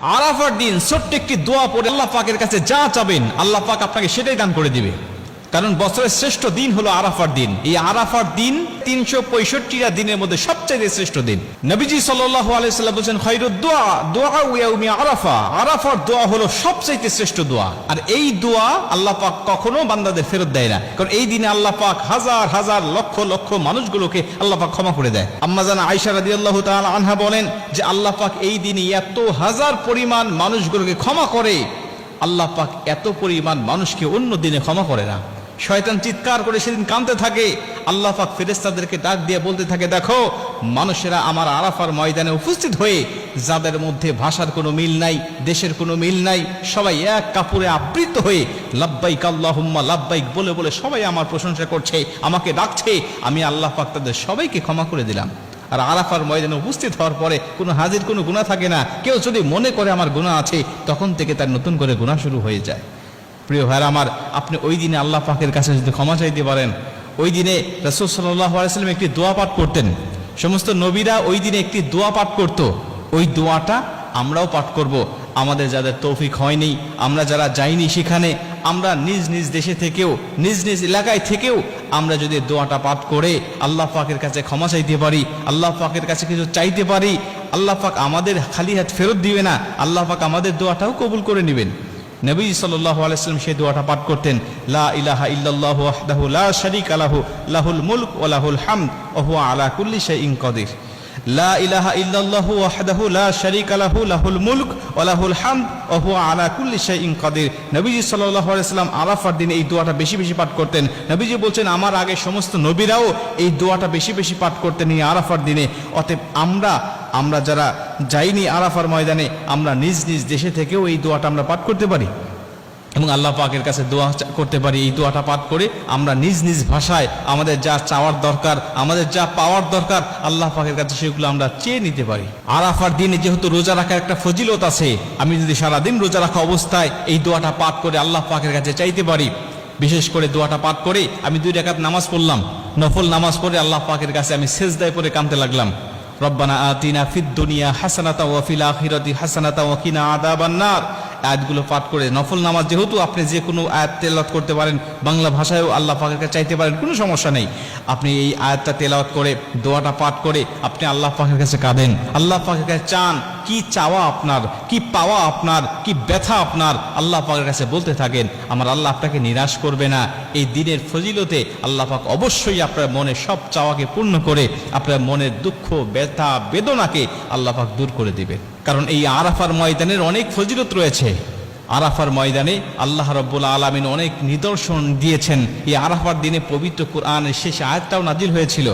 আরাফার দিন ছোট্ট একটি দোয়া পড়ে আল্লাহ পাকের কাছে যা চাবেন আল্লাহ পাক আপনাকে সেটাই দান করে দিবে। কারণ বছরের শ্রেষ্ঠ দিন হলো আরাফার দিন। এই আরাফার দিন ৩৬৫টা দিনের মধ্যে সবচেয়ে শ্রেষ্ঠ দিন। নবীজি সাল্লাল্লাহু আলাইহি ওয়াসাল্লাম বলেন খায়রুদ দুআ দুআ ইয়াউমি আরাফা। আরাফার দোয়া হলো সবচেয়ে শ্রেষ্ঠ দোয়া। আর এই দোয়া আল্লাহ পাক কখনো বান্দাদের ফেরত দেয় না, কারণ এই দিনে আল্লাহ পাক হাজার হাজার লক্ষ লক্ষ মানুষগুলোকে আল্লাহ পাক ক্ষমা করে দেয়। আম্মা জান আয়েশা রাদিয়াল্লাহু তাআলা আনহা বলেন যে আল্লাহ পাক এই দিনে এত হাজার পরিমাণ মানুষগুলোকে ক্ষমা করে, আল্লাহ পাক এত পরিমাণ মানুষকে অন্য দিনে ক্ষমা করে না। শয়তান চিৎকার করে সেদিন কাঁদতে থাকে, আল্লাহ পাক ফেরেশতাদেরকে ডাক দিয়ে বলতে থাকে, দেখো মানুষেরা আমার আরাফার ময়দানে উপস্থিত হয়ে যাদের মধ্যে ভাষার কোনো মিল নাই, দেশের কোনো মিল নাই, সবাই এক কাপড়ে আবৃত হয়ে লাব্বাইক আল্লাহুম্মা লাব্বাইক বলে বলে সবাই আমার প্রশংসা করছে, আমাকে ডাকছে। আমি আল্লাহ পাক তাদের সবাইকে ক্ষমা করে দিলাম। আর আরাফার ময়দানে উপস্থিত হওয়ার পরে কোনো হাজির কোনো গুনাহ থাকে না। কেউ যদি মনে করে আমার গুনাহ আছে, তখন থেকে তার নতুন করে গুনাহ শুরু হয়ে যায়। প্রিয় ভাইরা আমার, আপনি ওই দিনে আল্লাহ পাকের কাছে যদি ক্ষমা চাইতে পারেন, ওই দিনে রাসূল সাল্লাল্লাহু আলাইহি ওয়াসাল্লাম একটি দোয়া পাঠ করতেন। সমস্ত নবীরা ওই দিনে একটি দোয়া পাঠ করত। ওই দোয়াটা আমরাও পাঠ করব। আমাদের যাদের তৌফিক হয়নি, আমরা যারা যাইনি সেখানে, আমরা নিজ নিজ দেশে থেকেও নিজ নিজ এলাকায় থেকেও আমরা যদি দোয়াটা পাঠ করে আল্লাহ পাকের কাছে ক্ষমা চাইতে পারি, আল্লাহ পাকের কাছে কিছু চাইতে পারি, আল্লাহ পাক আমাদের খালি হাত ফেরত দিবে না, আল্লাহ পাক আমাদের দোয়াটাও কবুল করে নেবেন। নবী সাল্লাল্লাহু আলাইহি ওয়াসাল্লাম সেই দোয়াটা পাঠ করতেন, লা ইলাহা ইল্লাল্লাহু ওয়াহদাহু লা শারীকা লাহু লাহুল মুলক ওয়া লাহুল হামদ ওয়া হুয়া আলা কুল্লি শাইইন কাদির। লা ইলাহা ইল্লাল্লাহু ওয়াহদাহু লা শারীকা লাহু লাহুল মুলক ওয়া লাহুল হামদ ওয়া হুয়া আলা কুল্লি শাইইন কাদির। নবীজি সাল্লাল্লাহু আলাইহি ওয়াসাল্লাম আরাফার দিনে এই দোয়াটা বেশি বেশি পাঠ করতেন। নবীজি বলছেন আমার আগে সমস্ত নবীরাও এই দোয়াটা বেশি বেশি পাঠ করতেন এই আরাফার দিনে। অতএব আমরা যারা যাইনি আরাফার ময়দানে, আমরা নিজ নিজ দেশে থেকেও এই দোয়াটা আমরা পাঠ করতে পারি এবং আল্লাহ পাকের কাছে দোয়া করতে পারি। এই দোয়াটা পাঠ করে আমরা নিজ নিজ ভাষায় আমাদের যা চাওয়ার দরকার, আমাদের যা পাওয়ার দরকার, আল্লাহ পাকের কাছে সেগুলো আমরা চেয়ে নিতে পারি। আরাফার দিনে যেহেতু রোজা রাখার একটা ফজিলত আছে, আমি যদি সারাদিন রোজা রাখা অবস্থায় এই দোয়াটা পাঠ করে আল্লাহ পাকের কাছে চাইতে পারি, বিশেষ করে দোয়াটা পাঠ করে আমি 2 রাকাত নামাজ পড়লাম, নফল নামাজ পড়ে আল্লাহ পাকের কাছে আমি সেজদায় পড়ে কাঁদতে লাগলাম, রব্বানা আতিনা ফিদ দুনিয়া হাসানাতা ওয়া ফিল আখিরাতি হাসানাতা ওয়া কিনা আযাবান নার। আয়াতগুলো পাঠ করে নফল নামাজ, যেহেতু আপনি যে কোনো আয়াত তেলাওয়াত করতে পারেন, বাংলা ভাষায়ও আল্লাহ পাকের কাছে চাইতে পারেন, কোনো সমস্যা নেই। আপনি এই আয়াতটা তেলাওয়াত করে দোয়াটা পাঠ করে আপনি আল্লাহ পাকের কাছে কাঁদেন, আল্লাহ পাকের কাছে চান, কি চাওয়া আপনার, কি পাওয়া আপনার, কি ব্যথা আপনার, আল্লাহ পাকের কাছে বলতে থাকেন। আমার আল্লাহ আপনাকে নিরাশ করবে না। এই দিনের ফজিলতে আল্লাহ পাক অবশ্যই আপনার মনের সব চাওয়াকে পূর্ণ করে আপনার মনের দুঃখ ব্যথা বেদনাকে আল্লাহ পাক দূর করে দিবেন। কারণ এই আরাফার ময়দানের অনেক ফজিলত রয়েছে। আরাফার ময়দানে আল্লাহ রাব্বুল আলামিন অনেক নিদর্শন দিয়েছেন। এই আরাফার দিনে পবিত্র কুরআনের শেষ আয়াতটাও নাজিল হয়েছিল।